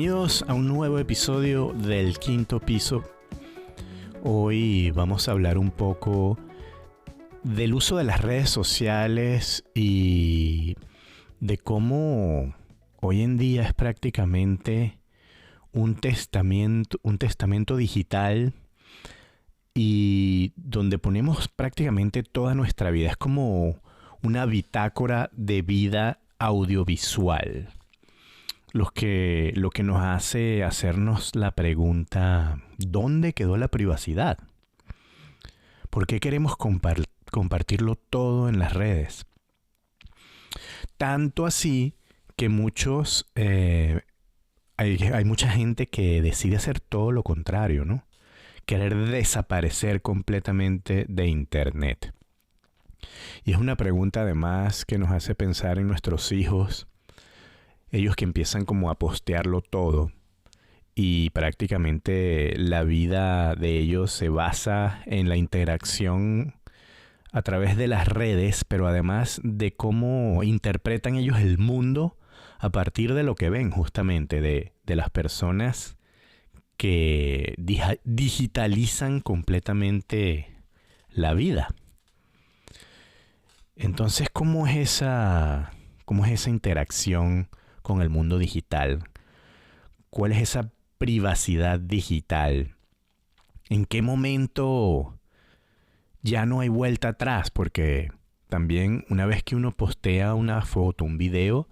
Bienvenidos a un nuevo episodio del Quinto Piso. Hoy vamos a hablar un poco del uso de las redes sociales y de cómo hoy en día es prácticamente un testamento digital y donde ponemos prácticamente toda nuestra vida. Es como una bitácora de vida audiovisual. Lo que nos hace hacernos la pregunta, ¿dónde quedó la privacidad? ¿Por qué queremos compartirlo todo en las redes? Tanto así que hay mucha gente que decide hacer todo lo contrario, ¿no? Querer desaparecer completamente de Internet. Y es una pregunta además que nos hace pensar en nuestros hijos. Ellos que empiezan como a postearlo todo y prácticamente la vida de ellos se basa en la interacción a través de las redes, pero además de cómo interpretan ellos el mundo a partir de lo que ven justamente de las personas que digitalizan completamente la vida. Entonces, ¿cómo es esa interacción con el mundo digital? ¿Cuál es esa privacidad digital? ¿En qué momento ya no hay vuelta atrás? Porque también una vez que uno postea una foto, un video,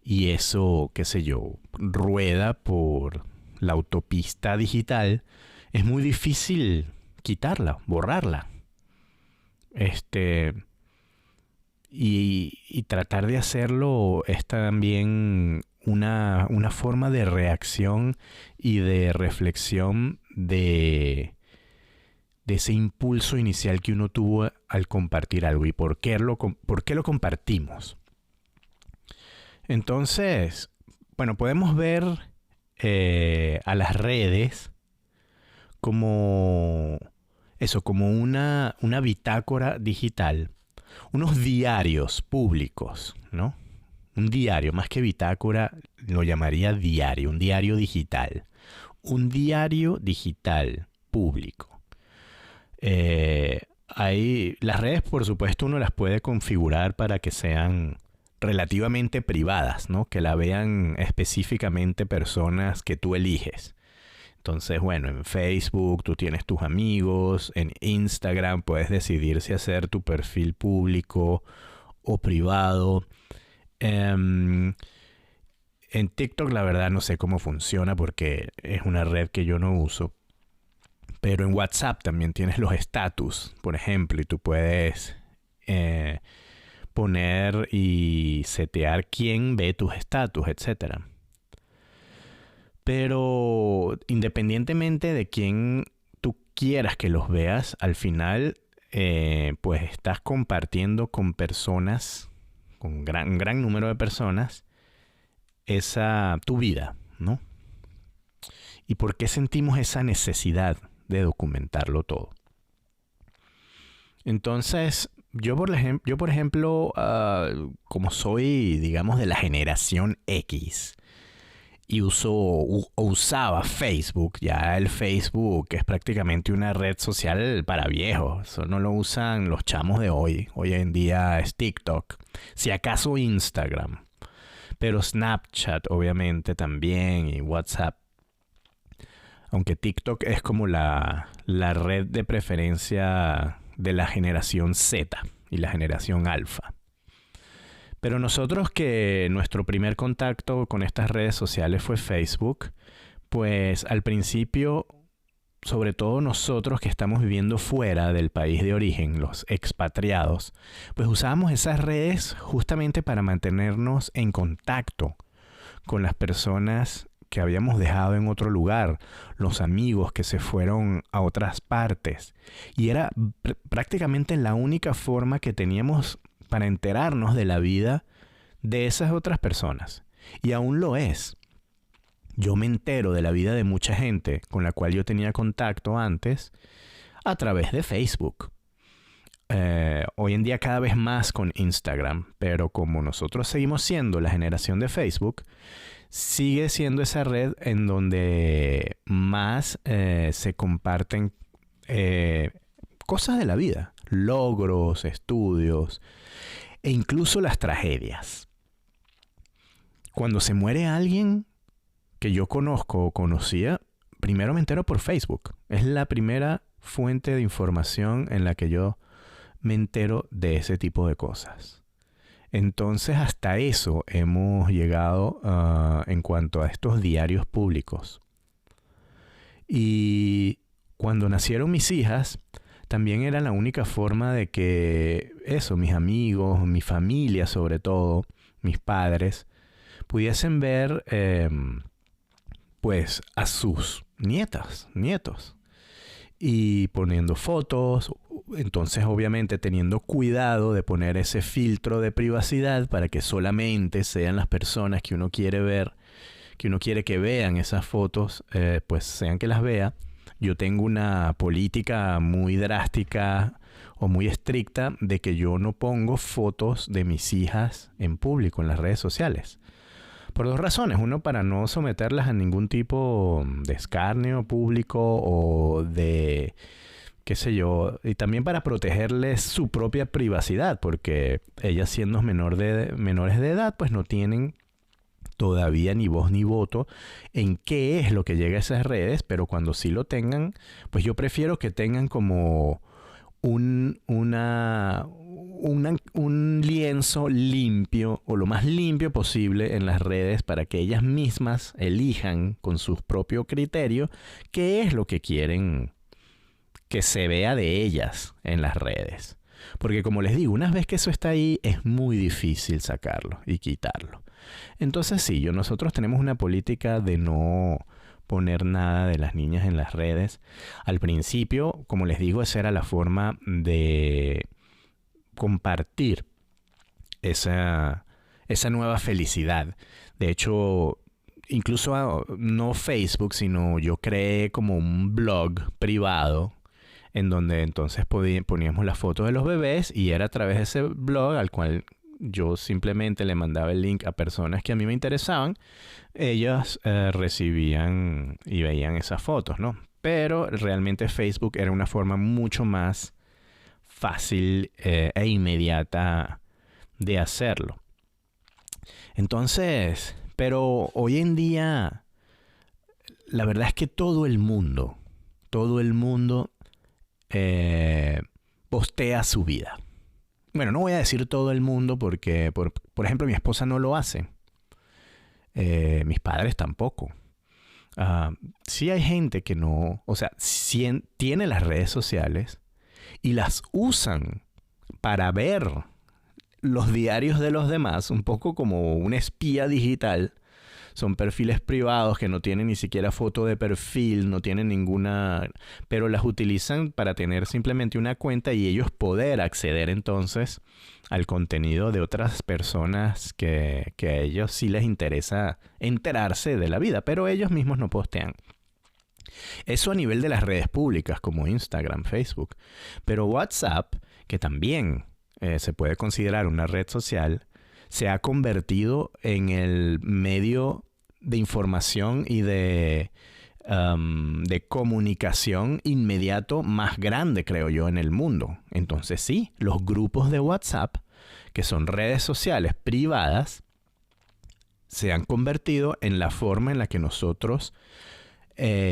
y eso, qué sé yo, rueda por la autopista digital, es muy difícil quitarla, borrarla. Y tratar de hacerlo es también una forma de reacción y de reflexión de ese impulso inicial que uno tuvo al compartir algo y por qué lo compartimos. Entonces, bueno, podemos ver a las redes como una bitácora digital. Unos diarios públicos, ¿no? Un diario, más que bitácora, lo llamaría diario, un diario digital. Un diario digital público. Las redes, por supuesto, uno las puede configurar para que sean relativamente privadas, ¿no? Que la vean específicamente personas que tú eliges. Entonces, bueno, en Facebook tú tienes tus amigos, en Instagram puedes decidir si hacer tu perfil público o privado. En TikTok la verdad no sé cómo funciona porque es una red que yo no uso. Pero en WhatsApp también tienes los estatus, por ejemplo, y tú puedes poner y setear quién ve tus estatus, etcétera. Pero independientemente de quién tú quieras que los veas, al final pues estás compartiendo con personas, con un gran número de personas, tu vida, ¿no? ¿Y por qué sentimos esa necesidad de documentarlo todo? Entonces, yo por ejemplo, como soy, digamos, de la generación X, y usaba Facebook. Ya el Facebook es prácticamente una red social para viejos. Eso no lo usan los chamos de hoy. Hoy en día es TikTok. Si acaso Instagram. Pero Snapchat obviamente también y WhatsApp. Aunque TikTok es como la red de preferencia de la generación Z y la generación Alfa. Pero nosotros que nuestro primer contacto con estas redes sociales fue Facebook, pues al principio, sobre todo nosotros que estamos viviendo fuera del país de origen, los expatriados, pues usábamos esas redes justamente para mantenernos en contacto con las personas que habíamos dejado en otro lugar, los amigos que se fueron a otras partes. Y era prácticamente la única forma que teníamos para enterarnos de la vida de esas otras personas. Y aún lo es. Yo me entero de la vida de mucha gente con la cual yo tenía contacto antes a través de Facebook. Hoy en día cada vez más con Instagram, pero como nosotros seguimos siendo la generación de Facebook, sigue siendo esa red en donde más se comparten cosas de la vida, logros, estudios e incluso las tragedias. Cuando se muere alguien que yo conozco o conocía, primero me entero por Facebook. Es la primera fuente de información en la que yo me entero de ese tipo de cosas. Entonces hasta eso hemos llegado en cuanto a estos diarios públicos. Y cuando nacieron mis hijas, también era la única forma de que mis amigos, mi familia sobre todo, mis padres, pudiesen ver pues a sus nietos. Y poniendo fotos, entonces obviamente teniendo cuidado de poner ese filtro de privacidad para que solamente sean las personas que uno quiere ver, que uno quiere que vean esas fotos, pues sean que las vea. Yo tengo una política muy drástica o muy estricta de que yo no pongo fotos de mis hijas en público en las redes sociales. Por dos razones. Uno, para no someterlas a ningún tipo de escarnio público o de, qué sé yo, y también para protegerles su propia privacidad, porque ellas siendo menores de edad, pues no tienen todavía ni voz ni voto en qué es lo que llega a esas redes, pero cuando sí lo tengan, pues yo prefiero que tengan como un lienzo limpio o lo más limpio posible en las redes para que ellas mismas elijan con su propio criterio qué es lo que quieren que se vea de ellas en las redes. Porque como les digo, una vez que eso está ahí es muy difícil sacarlo y quitarlo. Entonces sí, nosotros tenemos una política de no poner nada de las niñas en las redes. Al principio, como les digo, esa era la forma de compartir esa nueva felicidad. De hecho, incluso no Facebook, sino yo creé como un blog privado en donde entonces poníamos las fotos de los bebés y era a través de ese blog al cual yo simplemente le mandaba el link a personas que a mí me interesaban. Ellas recibían y veían esas fotos, ¿no? Pero realmente Facebook era una forma mucho más fácil e inmediata de hacerlo. Entonces, pero hoy en día, la verdad es que todo el mundo postea su vida. Bueno, no voy a decir todo el mundo porque, por ejemplo, mi esposa no lo hace. Mis padres tampoco. Sí hay gente que no, o sea, sí tiene las redes sociales y las usan para ver los diarios de los demás, un poco como un espía digital. Son perfiles privados que no tienen ni siquiera foto de perfil, no tienen ninguna, pero las utilizan para tener simplemente una cuenta y ellos poder acceder entonces al contenido de otras personas que a ellos sí les interesa enterarse de la vida, pero ellos mismos no postean. Eso a nivel de las redes públicas como Instagram, Facebook. Pero WhatsApp, que también se puede considerar una red social, se ha convertido en el medio de información y de comunicación inmediato más grande, creo yo, en el mundo. Entonces sí, los grupos de WhatsApp, que son redes sociales privadas, se han convertido en la forma en la que nosotros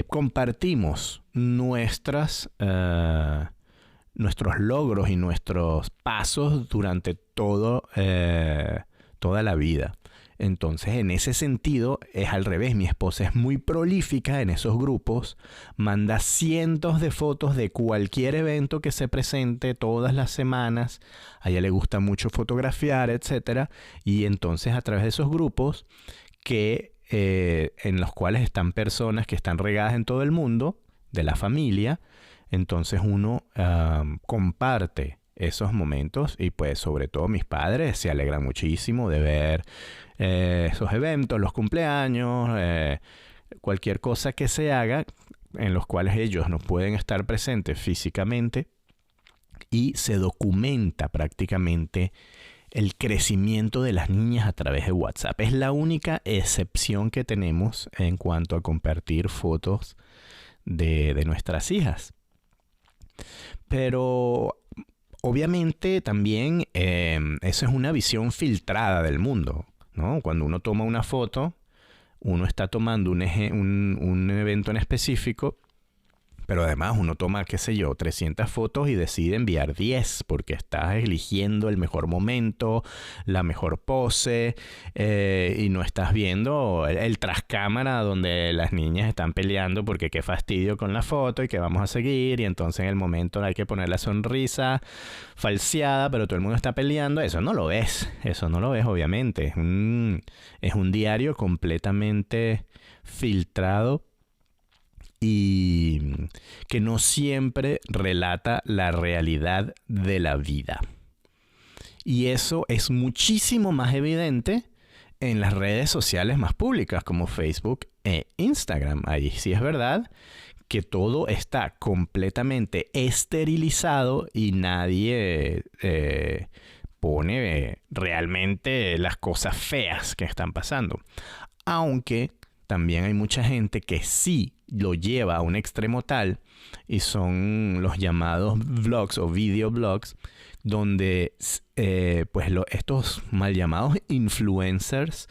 compartimos nuestros logros y nuestros pasos durante toda la vida. Entonces, en ese sentido, es al revés. Mi esposa es muy prolífica en esos grupos. Manda cientos de fotos de cualquier evento que se presente todas las semanas. A ella le gusta mucho fotografiar, etcétera. Y entonces, a través de esos grupos, en los cuales están personas que están regadas en todo el mundo, de la familia, entonces uno comparte esos momentos y pues sobre todo mis padres se alegran muchísimo de ver esos eventos, los cumpleaños, cualquier cosa que se haga en los cuales ellos no pueden estar presentes físicamente y se documenta prácticamente el crecimiento de las niñas a través de WhatsApp. Es la única excepción que tenemos en cuanto a compartir fotos de nuestras hijas. Pero obviamente también eso es una visión filtrada del mundo, ¿no? Cuando uno toma una foto, uno está tomando un evento en específico, pero además uno toma, qué sé yo, 300 fotos y decide enviar 10 porque estás eligiendo el mejor momento, la mejor pose, y no estás viendo el trascámara donde las niñas están peleando porque qué fastidio con la foto y que vamos a seguir, y entonces en el momento hay que poner la sonrisa falseada, pero todo el mundo está peleando. Eso no lo ves obviamente. Es un diario completamente filtrado y que no siempre relata la realidad de la vida. Y eso es muchísimo más evidente en las redes sociales más públicas como Facebook e Instagram. Ahí sí es verdad que todo está completamente esterilizado y nadie pone realmente las cosas feas que están pasando. Aunque también hay mucha gente que sí lo lleva a un extremo tal, y son los llamados vlogs o videoblogs, donde estos mal llamados influencers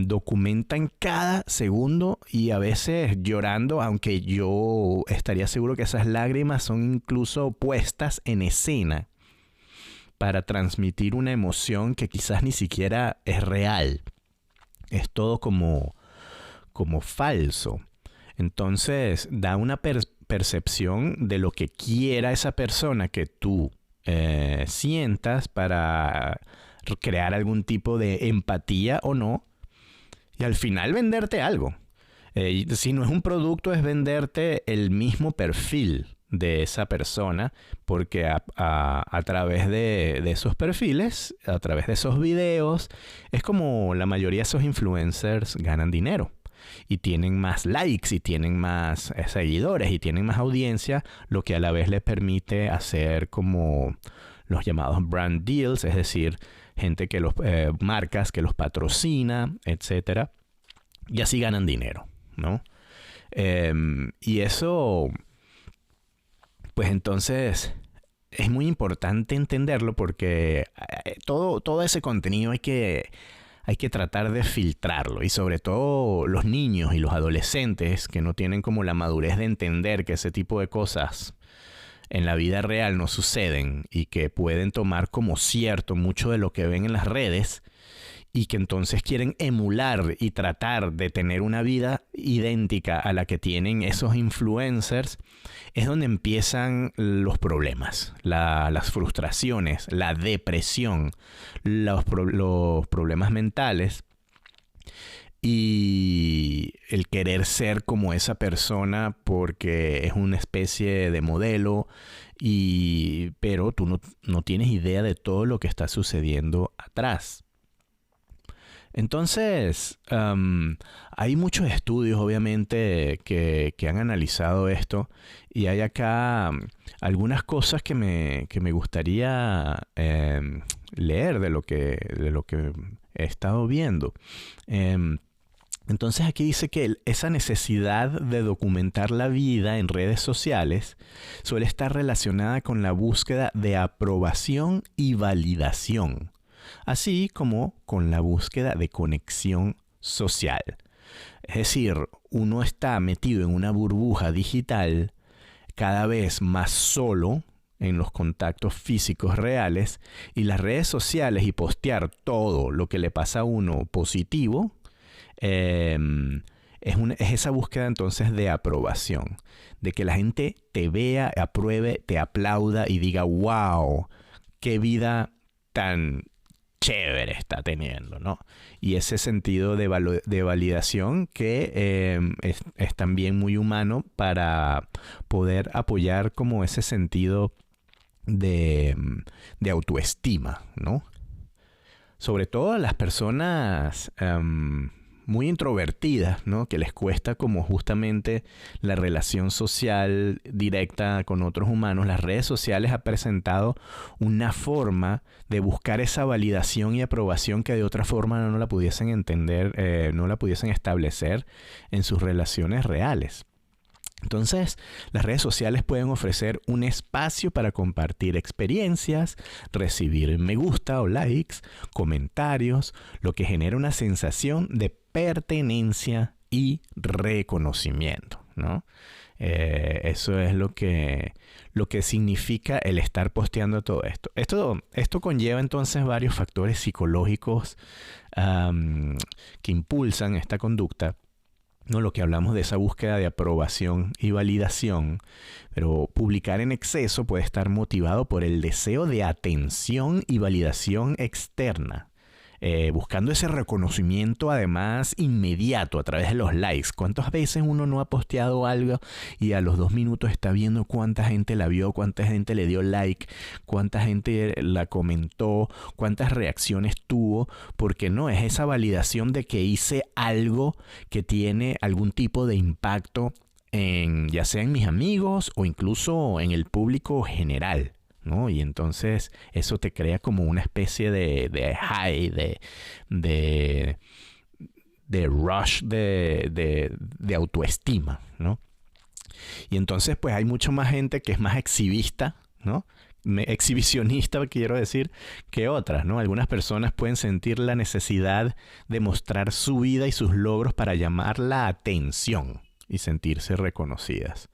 documentan cada segundo y a veces llorando, aunque yo estaría seguro que esas lágrimas son incluso puestas en escena para transmitir una emoción que quizás ni siquiera es real. Es todo como falso. Entonces da una percepción de lo que quiera esa persona que tú sientas para crear algún tipo de empatía o no, y al final venderte algo. Si no es un producto, es venderte el mismo perfil de esa persona, porque a través de esos perfiles, a través de esos videos, es como la mayoría de esos influencers ganan dinero. Y tienen más likes y tienen más seguidores y tienen más audiencia, lo que a la vez les permite hacer como los llamados brand deals, es decir, gente que marcas que los patrocina, etcétera, y así ganan dinero, ¿no? Y eso, pues entonces es muy importante entenderlo, porque todo ese contenido hay que tratar de filtrarlo, y sobre todo los niños y los adolescentes que no tienen como la madurez de entender que ese tipo de cosas en la vida real no suceden y que pueden tomar como cierto mucho de lo que ven en las redes, y que entonces quieren emular y tratar de tener una vida idéntica a la que tienen esos influencers, es donde empiezan los problemas, las frustraciones, la depresión, los problemas mentales y el querer ser como esa persona porque es una especie de modelo, pero tú no tienes idea de todo lo que está sucediendo atrás. Entonces, hay muchos estudios, obviamente, que han analizado esto, y hay acá algunas cosas que me gustaría leer de lo que he estado viendo. Entonces aquí dice que esa necesidad de documentar la vida en redes sociales suele estar relacionada con la búsqueda de aprobación y validación, así como con la búsqueda de conexión social. Es decir, uno está metido en una burbuja digital cada vez más solo en los contactos físicos reales, y las redes sociales y postear todo lo que le pasa a uno positivo es esa búsqueda entonces de aprobación, de que la gente te vea, apruebe, te aplauda y diga wow, qué vida tan chévere está teniendo, ¿no? Y ese sentido de validación que es también muy humano para poder apoyar como ese sentido de autoestima, ¿no? Sobre todo las personas muy introvertidas, ¿no? Que les cuesta como justamente la relación social directa con otros humanos, las redes sociales han presentado una forma de buscar esa validación y aprobación que de otra forma no la pudiesen entender, no la pudiesen establecer en sus relaciones reales. Entonces, las redes sociales pueden ofrecer un espacio para compartir experiencias, recibir me gusta o likes, comentarios, lo que genera una sensación de pertenencia y reconocimiento, ¿no? Eso es lo que significa el estar posteando todo esto. Esto conlleva entonces varios factores psicológicos que impulsan esta conducta. No, lo que hablamos de esa búsqueda de aprobación y validación, pero publicar en exceso puede estar motivado por el deseo de atención y validación externa, buscando ese reconocimiento además inmediato a través de los likes. ¿Cuántas veces uno no ha posteado algo y a los 2 minutos está viendo cuánta gente la vio, cuánta gente le dio like, cuánta gente la comentó, cuántas reacciones tuvo? Porque no, es esa validación de que hice algo que tiene algún tipo de impacto ya sea en mis amigos o incluso en el público general, ¿no? Y entonces eso te crea como una especie de high, de rush de autoestima, ¿no? Y entonces pues hay mucho más gente que es más exhibista, ¿no? Exhibicionista, quiero decir, que otras, ¿no? Algunas personas pueden sentir la necesidad de mostrar su vida y sus logros para llamar la atención y sentirse reconocidas.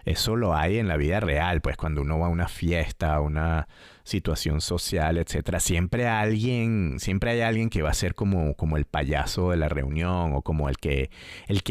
Eso lo hay en la vida real, pues cuando uno va a una fiesta, a una situación social, etcétera, siempre hay alguien que va a ser como el payaso de la reunión o como el que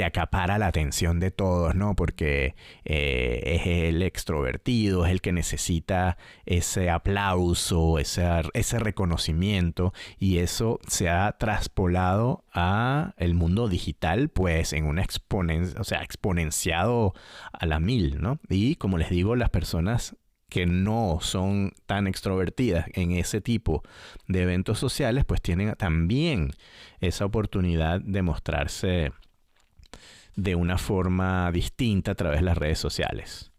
acapara la atención de todos, ¿no? Porque es el extrovertido, es el que necesita ese aplauso, ese reconocimiento, y eso se ha traspolado a el mundo digital, pues en una exponenciado a la 1000, ¿no? Y como les digo, las personas que no son tan extrovertidas en ese tipo de eventos sociales, pues tienen también esa oportunidad de mostrarse de una forma distinta a través de las redes sociales.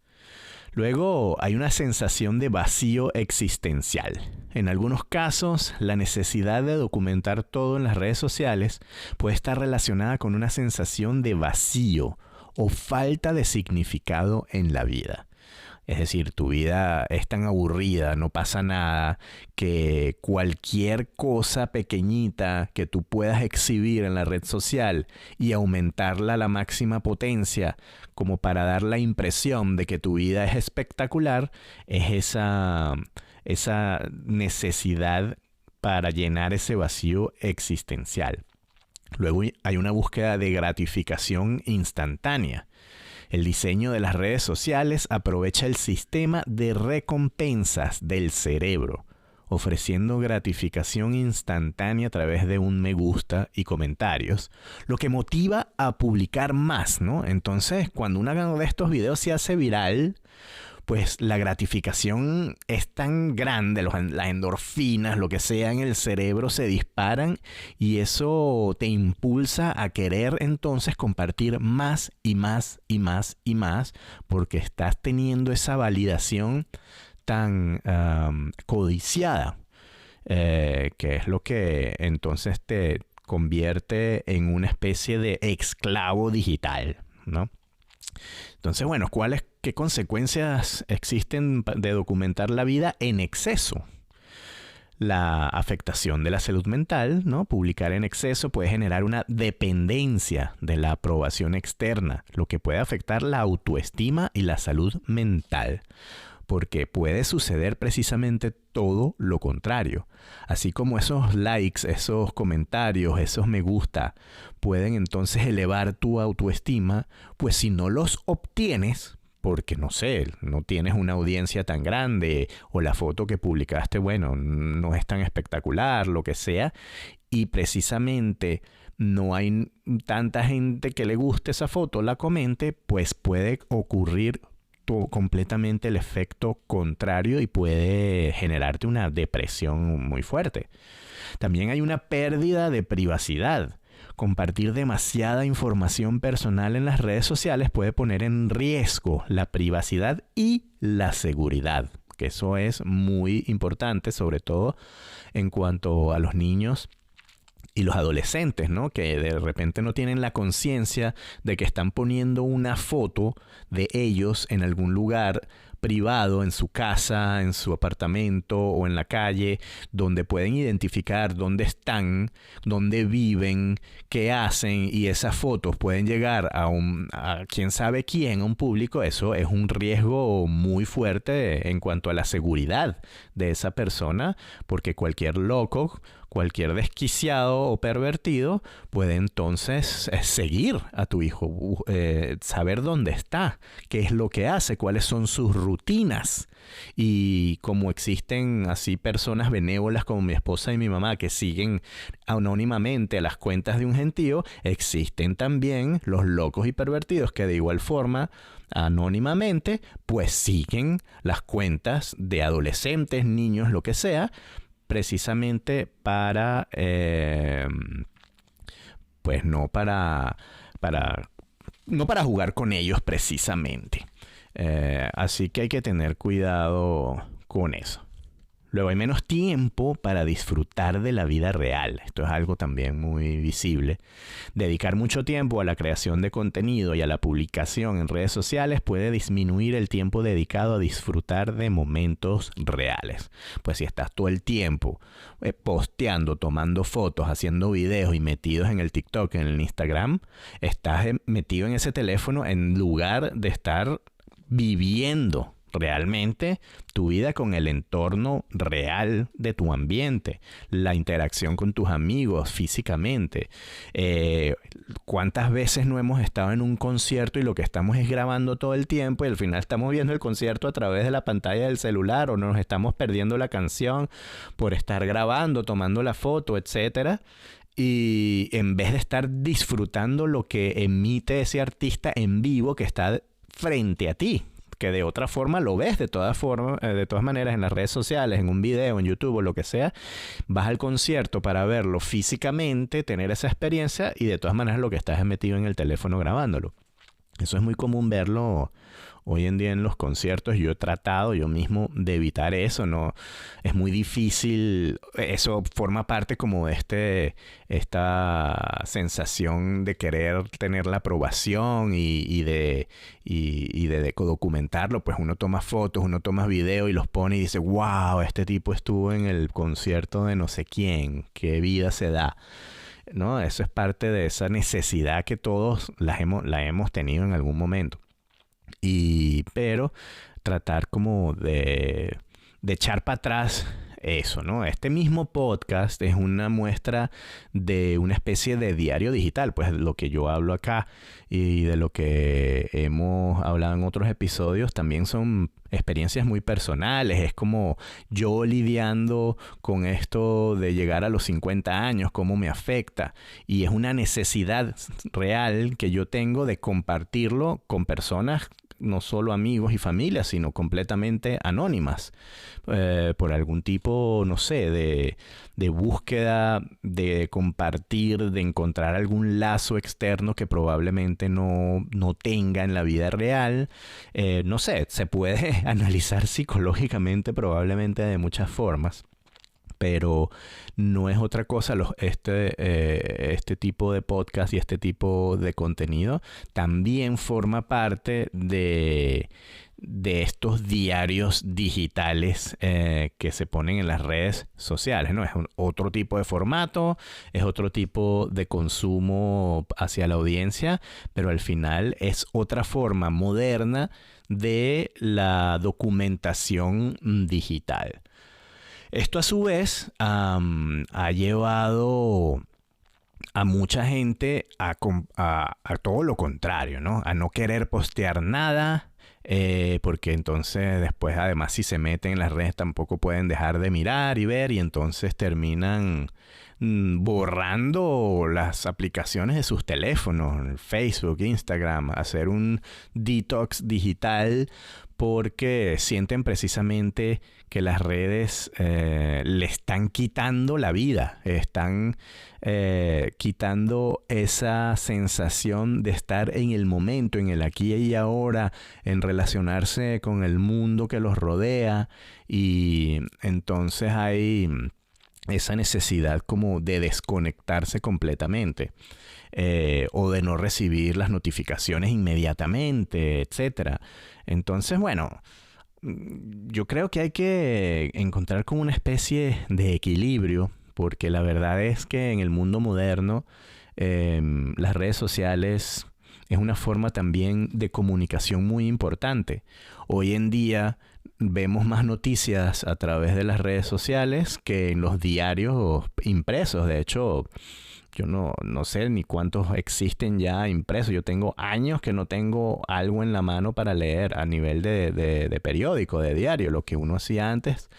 Luego hay una sensación de vacío existencial. En algunos casos, la necesidad de documentar todo en las redes sociales puede estar relacionada con una sensación de vacío o falta de significado en la vida. Es decir, tu vida es tan aburrida, no pasa nada, que cualquier cosa pequeñita que tú puedas exhibir en la red social y aumentarla a la máxima potencia como para dar la impresión de que tu vida es espectacular, es esa necesidad para llenar ese vacío existencial. Luego hay una búsqueda de gratificación instantánea. El diseño de las redes sociales aprovecha el sistema de recompensas del cerebro, ofreciendo gratificación instantánea a través de un me gusta y comentarios, lo que motiva a publicar más, ¿no? Entonces, cuando uno de estos videos se hace viral, pues la gratificación es tan grande, las endorfinas, lo que sea en el cerebro se disparan y eso te impulsa a querer entonces compartir más y más y más y más porque estás teniendo esa validación tan codiciada, que es lo que entonces te convierte en una especie de esclavo digital, ¿no? Entonces, bueno, ¿qué consecuencias existen de documentar la vida en exceso? La afectación de la salud mental, ¿no? Publicar en exceso puede generar una dependencia de la aprobación externa, lo que puede afectar la autoestima y la salud mental, porque puede suceder precisamente todo lo contrario. Así como esos likes, esos comentarios, esos me gusta pueden entonces elevar tu autoestima, pues si no los obtienes, porque no sé, no tienes una audiencia tan grande o la foto que publicaste, bueno, no es tan espectacular, lo que sea, y precisamente no hay tanta gente que le guste esa foto, la comente, pues puede ocurrir completamente el efecto contrario y puede generarte una depresión muy fuerte. También hay una pérdida de privacidad, compartir demasiada información personal en las redes sociales puede poner en riesgo la privacidad y la seguridad, que eso es muy importante, sobre todo en cuanto a los niños y los adolescentes, ¿no? Que de repente no tienen la conciencia de que están poniendo una foto de ellos en algún lugar privado, en su casa, en su apartamento o en la calle, donde pueden identificar dónde están, dónde viven, qué hacen, y esas fotos pueden llegar a quién sabe quién, a un público. Eso es un riesgo muy fuerte en cuanto a la seguridad de esa persona, porque cualquier loco, cualquier desquiciado o pervertido puede entonces seguir a tu hijo, saber dónde está, qué es lo que hace, cuáles son sus rutinas. Y como existen así personas benévolas como mi esposa y mi mamá que siguen anónimamente las cuentas de un gentío, existen también los locos y pervertidos que de igual forma anónimamente pues siguen las cuentas de adolescentes, niños, lo que sea, precisamente para, pues no para jugar con ellos precisamente. Así que hay que tener cuidado con eso. Luego hay menos tiempo para disfrutar de la vida real. Esto es algo también muy visible. Dedicar mucho tiempo a la creación de contenido y a la publicación en redes sociales puede disminuir el tiempo dedicado a disfrutar de momentos reales. Pues si estás todo el tiempo posteando, tomando fotos, haciendo videos y metidos en el TikTok, en el Instagram, estás metido en ese teléfono en lugar de estar viviendo realmente tu vida con el entorno real de tu ambiente, la interacción con tus amigos físicamente. ¿Cuántas veces no hemos estado en un concierto y lo que estamos es grabando todo el tiempo y al final estamos viendo el concierto a través de la pantalla del celular, o nos estamos perdiendo la canción por estar grabando, tomando la foto, etcétera? Y en vez de estar disfrutando lo que emite ese artista en vivo que está frente a ti, que de otra forma lo ves de todas maneras en las redes sociales, en un video, en YouTube o lo que sea, vas al concierto para verlo físicamente, tener esa experiencia, y de todas maneras lo que estás es metido en el teléfono grabándolo. Eso es muy común verlo hoy en día en los conciertos. Yo he tratado yo mismo de evitar eso, no es muy difícil. Eso forma parte como de esta sensación de querer tener la aprobación y de documentarlo. Pues uno toma fotos, uno toma videos y los pone y dice, wow, este tipo estuvo en el concierto de no sé quién, qué vida se da, ¿no? Eso es parte de esa necesidad que todos la hemos tenido en algún momento. Pero tratar como de echar para atrás eso, ¿no? Este mismo podcast es una muestra de una especie de diario digital, pues lo que yo hablo acá y de lo que hemos hablado en otros episodios también son experiencias muy personales. Es como yo lidiando con esto de llegar a los 50 años, cómo me afecta, y es una necesidad real que yo tengo de compartirlo con personas, no solo amigos y familia, sino completamente anónimas, por algún tipo, no sé, de búsqueda, de compartir, de encontrar algún lazo externo que probablemente no tenga en la vida real. No sé, se puede analizar psicológicamente probablemente de muchas formas, pero no es otra cosa. Este tipo de podcast y este tipo de contenido también forma parte de estos diarios digitales que se ponen en las redes sociales, ¿no? Es otro tipo de formato, es otro tipo de consumo hacia la audiencia, pero al final es otra forma moderna de la documentación digital. Esto a su vez ha llevado a mucha gente a todo lo contrario, ¿no? A no querer postear nada, porque entonces después, además, si se meten en las redes tampoco pueden dejar de mirar y ver, y entonces terminan, borrando las aplicaciones de sus teléfonos, Facebook, Instagram, hacer un detox digital porque sienten precisamente que las redes le están quitando la vida, están quitando esa sensación de estar en el momento, en el aquí y ahora, en relacionarse con el mundo que los rodea, y entonces hay esa necesidad como de desconectarse completamente. O de no recibir las notificaciones inmediatamente, etcétera. Entonces, bueno, yo creo que hay que encontrar como una especie de equilibrio, porque la verdad es que en el mundo moderno las redes sociales es una forma también de comunicación muy importante. Hoy en día vemos más noticias a través de las redes sociales que en los diarios impresos. De hecho, yo no sé ni cuántos existen ya impresos. Yo tengo años que no tengo algo en la mano para leer a nivel de periódico, de diario. Lo que uno hacía antes.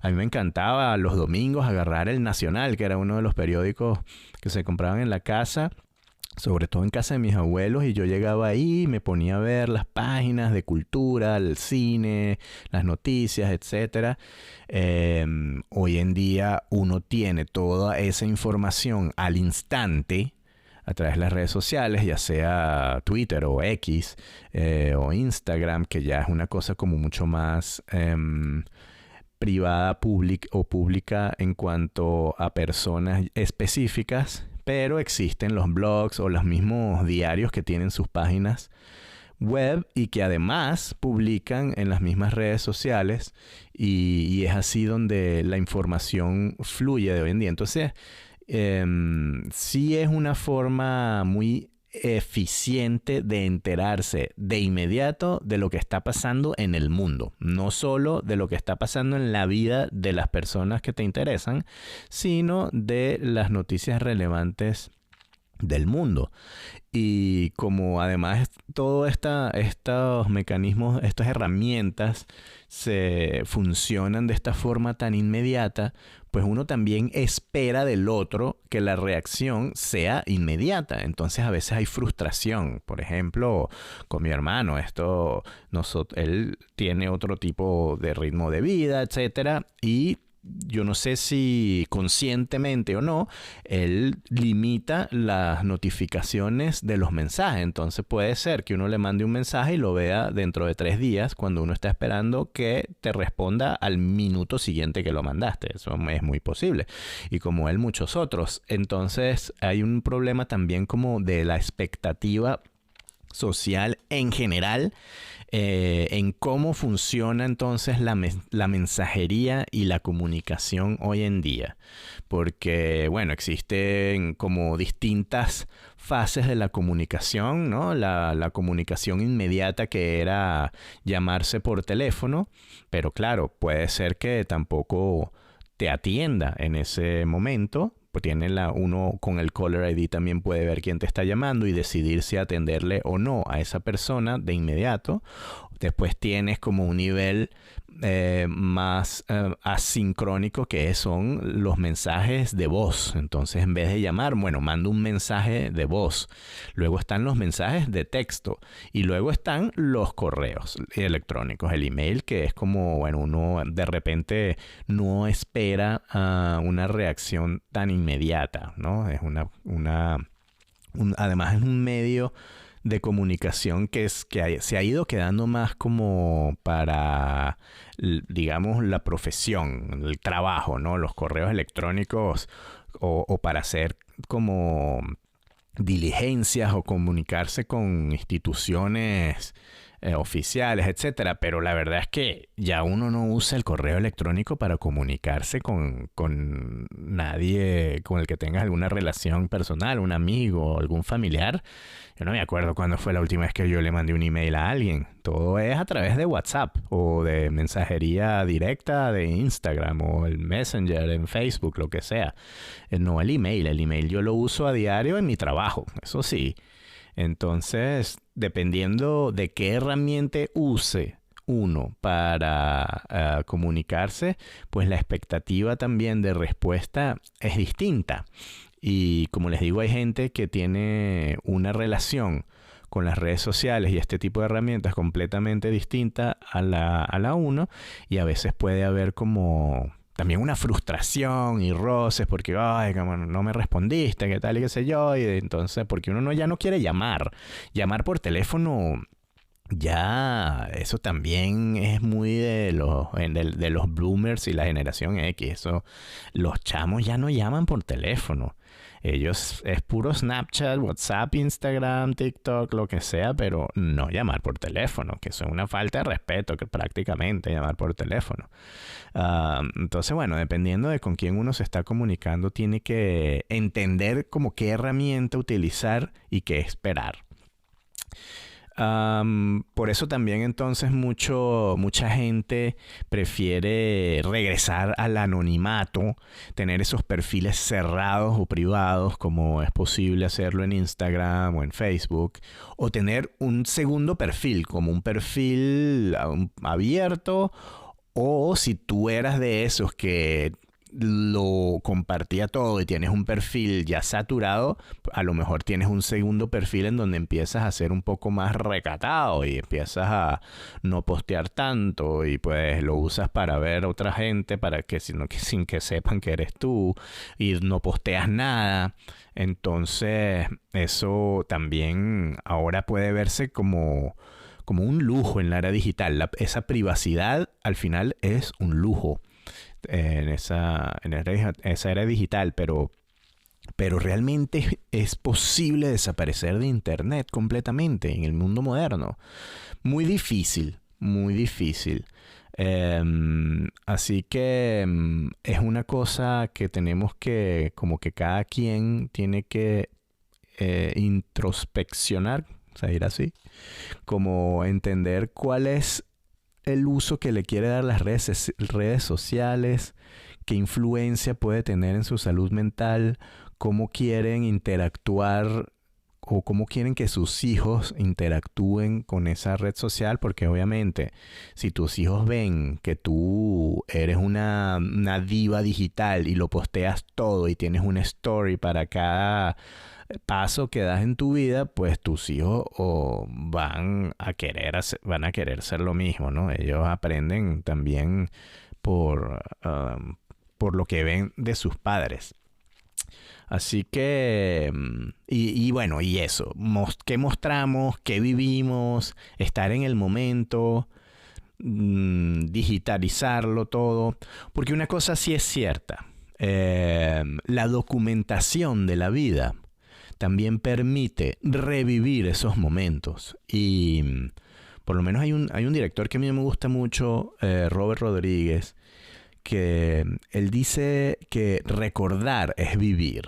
A mí me encantaba los domingos agarrar El Nacional, que era uno de los periódicos que se compraban en la casa, sobre todo en casa de mis abuelos, y yo llegaba ahí y me ponía a ver las páginas de cultura, el cine, las noticias, etcétera. Hoy en día uno tiene toda esa información al instante a través de las redes sociales, ya sea Twitter o X o Instagram, que ya es una cosa como mucho más privada, pública en cuanto a personas específicas. Pero existen los blogs o los mismos diarios que tienen sus páginas web y que además publican en las mismas redes sociales, y es así donde la información fluye de hoy en día. Entonces, sí es una forma muy eficiente de enterarse de inmediato de lo que está pasando en el mundo, no solo de lo que está pasando en la vida de las personas que te interesan, sino de las noticias relevantes del mundo. Y como además todos estos mecanismos, estas herramientas se funcionan de esta forma tan inmediata, pues uno también espera del otro que la reacción sea inmediata. Entonces a veces hay frustración. Por ejemplo, con mi hermano, él tiene otro tipo de ritmo de vida, etcétera, y yo no sé si conscientemente o no, él limita las notificaciones de los mensajes. Entonces puede ser que uno le mande un mensaje y lo vea dentro de 3 días, cuando uno está esperando que te responda al minuto siguiente que lo mandaste. Eso es muy posible. Y como él, muchos otros. Entonces hay un problema también como de la expectativa social en general, en cómo funciona entonces la mensajería y la comunicación hoy en día. Porque, bueno, existen como distintas fases de la comunicación, ¿no? La comunicación inmediata, que era llamarse por teléfono, pero claro, puede ser que tampoco te atienda en ese momento. Pues uno con el Caller ID también puede ver quién te está llamando y decidir si atenderle o no a esa persona de inmediato. Después tienes como un nivel más asincrónico, que son los mensajes de voz. Entonces, en vez de llamar, mando un mensaje de voz. Luego están los mensajes de texto. Y luego están los correos electrónicos, el email, que es como, uno de repente no espera una reacción tan inmediata, ¿no? Es además es un medio de comunicación que se ha ido quedando más como para, digamos, la profesión, el trabajo, ¿no? Los correos electrónicos o para hacer como diligencias o comunicarse con instituciones oficiales, etcétera. Pero la verdad es que ya uno no usa el correo electrónico para comunicarse con nadie con el que tengas alguna relación personal, un amigo o algún familiar. Yo no me acuerdo cuándo fue la última vez que yo le mandé un email a alguien. Todo es a través de WhatsApp o de mensajería directa de Instagram o el Messenger en Facebook, lo que sea. No el email. El email yo lo uso a diario en mi trabajo, eso sí. Entonces, dependiendo de qué herramienta use uno para comunicarse, pues la expectativa también de respuesta es distinta. Y como les digo, hay gente que tiene una relación con las redes sociales y este tipo de herramientas completamente distinta a la uno, y a veces puede haber como también una frustración y roces porque, ay, como no me respondiste, qué tal y qué sé yo, y entonces porque uno ya no quiere llamar por teléfono. Ya, eso también es muy de los bloomers y la generación X. Eso, los chamos ya no llaman por teléfono. Ellos es puro Snapchat, WhatsApp, Instagram, TikTok, lo que sea, pero no llamar por teléfono, que eso es una falta de respeto, que prácticamente llamar por teléfono. Entonces, bueno, dependiendo de con quién uno se está comunicando, tiene que entender como qué herramienta utilizar y qué esperar. Por eso también entonces mucha gente prefiere regresar al anonimato, tener esos perfiles cerrados o privados como es posible hacerlo en Instagram o en Facebook, o tener un segundo perfil como un perfil abierto, o si tú eras de esos que lo compartía todo y tienes un perfil ya saturado, a lo mejor tienes un segundo perfil en donde empiezas a ser un poco más recatado y empiezas a no postear tanto y pues lo usas para ver a otra gente, para que sin que sepan que eres tú, y no posteas nada. Entonces eso también ahora puede verse como un lujo en la era digital. Esa privacidad al final es un lujo en esa era digital, pero realmente es posible desaparecer de Internet completamente en el mundo moderno. Muy difícil, muy difícil. Así que es una cosa que tenemos que, como que cada quien tiene que introspeccionar, se dirá así, como entender cuál es el uso que le quiere dar las redes sociales, qué influencia puede tener en su salud mental, cómo quieren interactuar o cómo quieren que sus hijos interactúen con esa red social, porque obviamente si tus hijos ven que tú eres una diva digital y lo posteas todo y tienes una story para cada paso que das en tu vida, pues tus hijos van a querer ser lo mismo, ¿no? Ellos aprenden también por lo que ven de sus padres. Así que, y bueno, y eso, ¿qué mostramos? ¿Qué vivimos? Estar en el momento, digitalizarlo todo. Porque una cosa sí es cierta, la documentación de la vida también permite revivir esos momentos. Y por lo menos hay un director que a mí me gusta mucho, Robert Rodríguez, que él dice que recordar es vivir.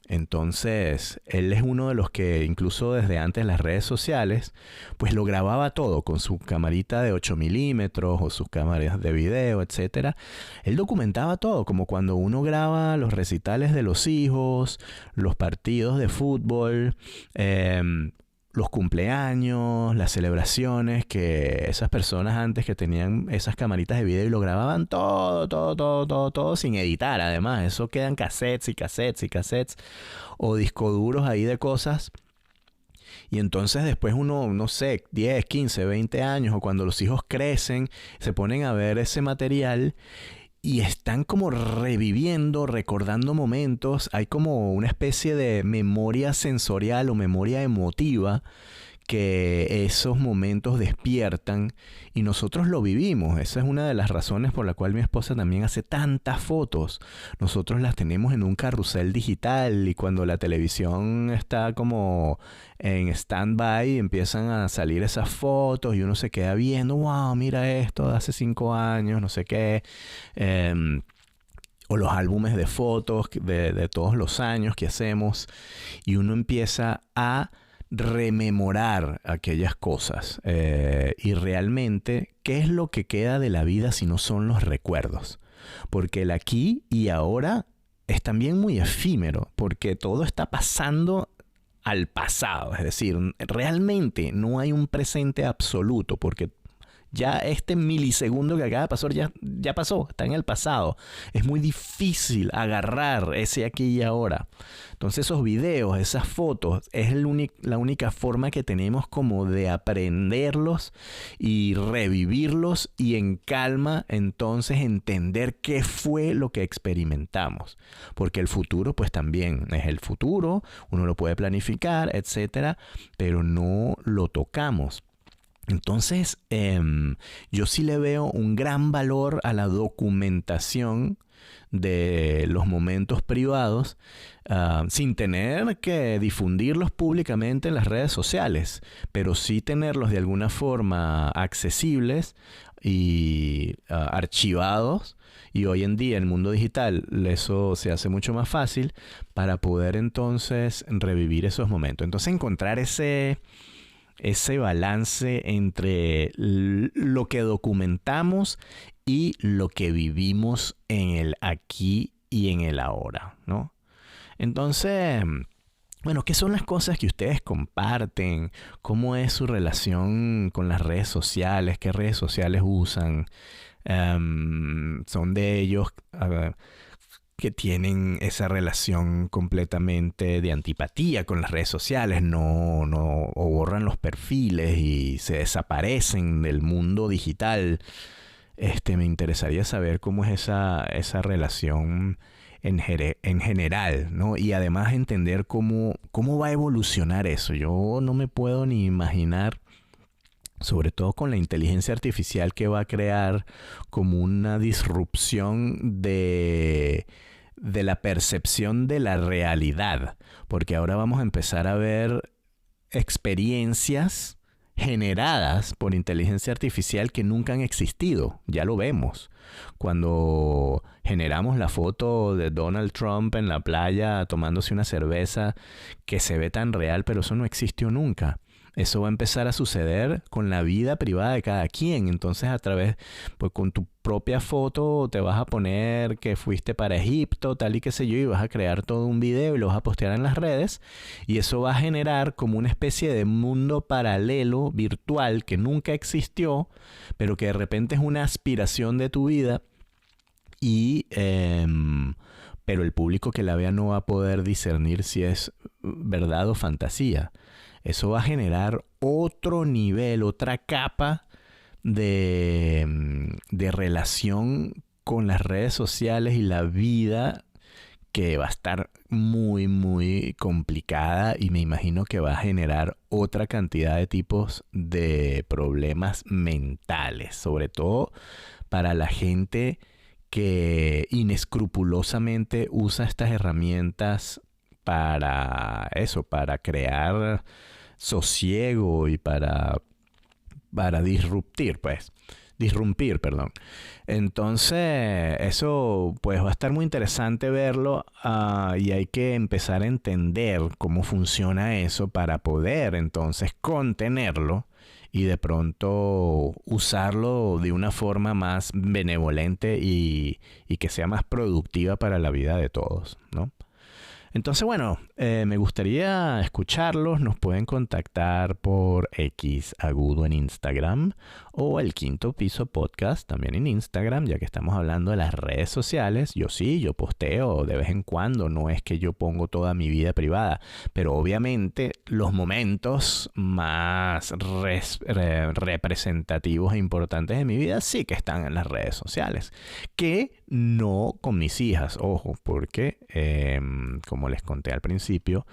Entonces, él es uno de los que incluso desde antes las redes sociales, pues lo grababa todo con su camarita de 8 milímetros o sus cámaras de video, etcétera. Él documentaba todo, como cuando uno graba los recitales de los hijos, los partidos de fútbol, los cumpleaños, las celebraciones, que esas personas antes que tenían esas camaritas de video y lo grababan todo sin editar. Además, eso quedan cassettes y cassettes y cassettes o discos duros ahí de cosas. Y entonces después uno, no sé, 10, 15, 20 años o cuando los hijos crecen, se ponen a ver ese material y están como reviviendo, recordando momentos. Hay como una especie de memoria sensorial o memoria emotiva que esos momentos despiertan y nosotros lo vivimos. Esa es una de las razones por la cual mi esposa también hace tantas fotos. Nosotros las tenemos en un carrusel digital y cuando la televisión está como en stand-by empiezan a salir esas fotos y uno se queda viendo, wow, mira esto de hace 5 años, no sé qué. O los álbumes de fotos de todos los años que hacemos y uno empieza a rememorar aquellas cosas y realmente qué es lo que queda de la vida si no son los recuerdos, porque el aquí y ahora es también muy efímero porque todo está pasando al pasado, es decir, realmente no hay un presente absoluto porque Ya este milisegundo que acaba de pasar ya pasó, está en el pasado. Es muy difícil agarrar ese aquí y ahora. Entonces esos videos, esas fotos, es la única forma que tenemos como de aprenderlos y revivirlos y en calma entonces entender qué fue lo que experimentamos. Porque el futuro pues también es el futuro, uno lo puede planificar, etcétera, pero no lo tocamos. Entonces, yo sí le veo un gran valor a la documentación de los momentos privados sin tener que difundirlos públicamente en las redes sociales, pero sí tenerlos de alguna forma accesibles y archivados. Y hoy en día en el mundo digital eso se hace mucho más fácil para poder entonces revivir esos momentos. Entonces encontrar ese balance entre lo que documentamos y lo que vivimos en el aquí y en el ahora, ¿no? Entonces, bueno, ¿qué son las cosas que ustedes comparten? ¿Cómo es su relación con las redes sociales? ¿Qué redes sociales usan? ¿Son de ellos que tienen esa relación completamente de antipatía con las redes sociales, o borran los perfiles y se desaparecen del mundo digital? Me interesaría saber cómo es esa relación en general, ¿no? Y además entender cómo va a evolucionar eso. Yo no me puedo ni imaginar, sobre todo con la inteligencia artificial que va a crear como una disrupción de la percepción de la realidad, porque ahora vamos a empezar a ver experiencias generadas por inteligencia artificial que nunca han existido. Ya lo vemos. Cuando generamos la foto de Donald Trump en la playa tomándose una cerveza, que se ve tan real, pero eso no existió nunca. Eso va a empezar a suceder con la vida privada de cada quien. Entonces pues con tu propia foto te vas a poner que fuiste para Egipto, tal y qué sé yo, y vas a crear todo un video y lo vas a postear en las redes. Y eso va a generar como una especie de mundo paralelo, virtual, que nunca existió, pero que de repente es una aspiración de tu vida. Pero el público que la vea no va a poder discernir si es verdad o fantasía. Eso va a generar otro nivel, otra capa de relación con las redes sociales y la vida, que va a estar muy, muy complicada, y me imagino que va a generar otra cantidad de tipos de problemas mentales, sobre todo para la gente que inescrupulosamente usa estas herramientas para eso, para crear sosiego y para disrumpir, perdón. Entonces, eso pues va a estar muy interesante verlo, y hay que empezar a entender cómo funciona eso para poder entonces contenerlo y de pronto usarlo de una forma más benevolente y que sea más productiva para la vida de todos, ¿no? Entonces, bueno, me gustaría escucharlos. Nos pueden contactar por X Agudo en Instagram, o El Quinto Piso Podcast también en Instagram, ya que estamos hablando de las redes sociales. Yo posteo de vez en cuando, no es que yo pongo toda mi vida privada, pero obviamente los momentos más representativos e importantes de mi vida sí que están en las redes sociales, que no con mis hijas, ojo, porque como les conté al principio,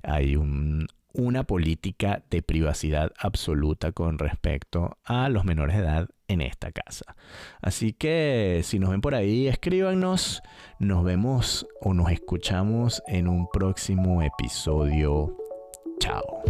hay una política de privacidad absoluta con respecto a los menores de edad en esta casa. Así que si nos ven por ahí, escríbanos. Nos vemos o nos escuchamos en un próximo episodio. Chao.